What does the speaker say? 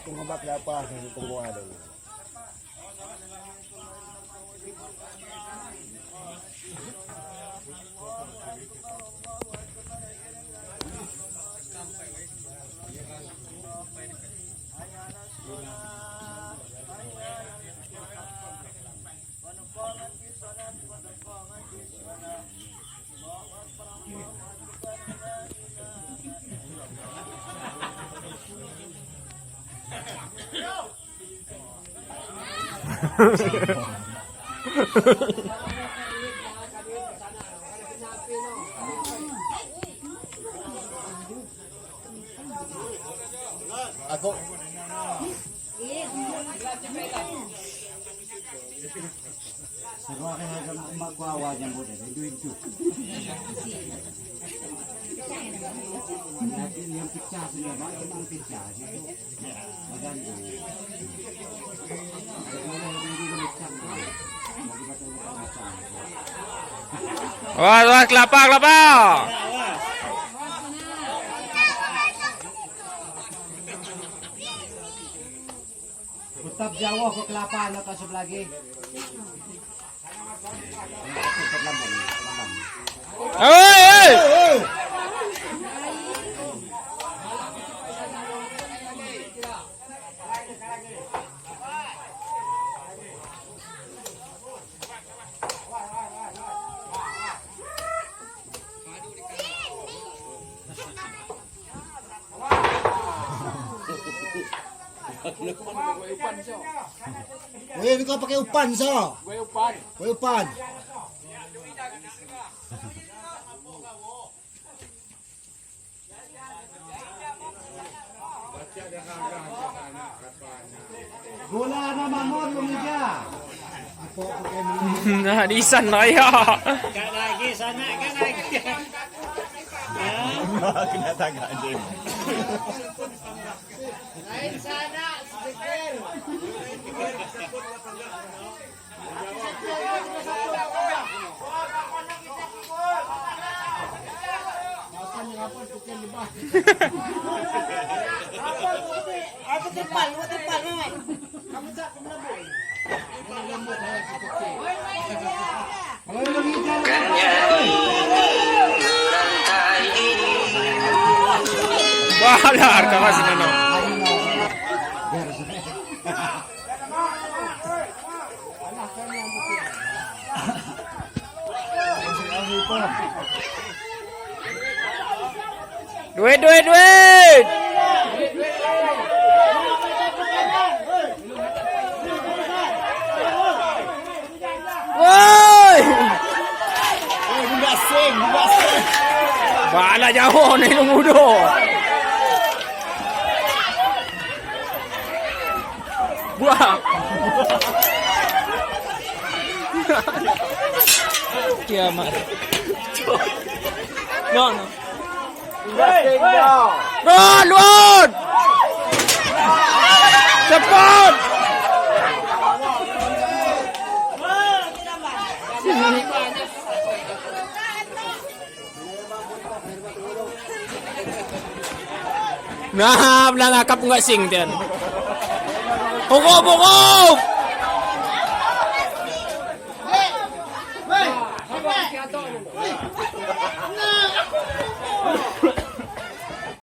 Kung habat na pa, kung mga daw. Ako. Sarwa ka na magwawa dyan po dyan. Ito ito. Natin yung pizza sila ba? Ito ang pizza. Maganda. Wah, wah, kelapa, kelapa. Utap Jawa ko kelapa na ka sa lagi. Hey! Uy, hindi ka pakai upan so. Uy, upan. Gula na mamon lumiga. Nahadisan na kaya. Kalagi sana, kalagi. Kinatagaan din. Lain sana, speaker. Apa terpal, memang. Kamu tak pernah boy. Bahala harga kasih nano. Duit, duit, duit. Woi. Bugasing. Bahala jauh nih lu mudo. Wah. Kiamat. No. Run! Cepat! Nah, nangakap nggak sing Tian. Hukum, hukum!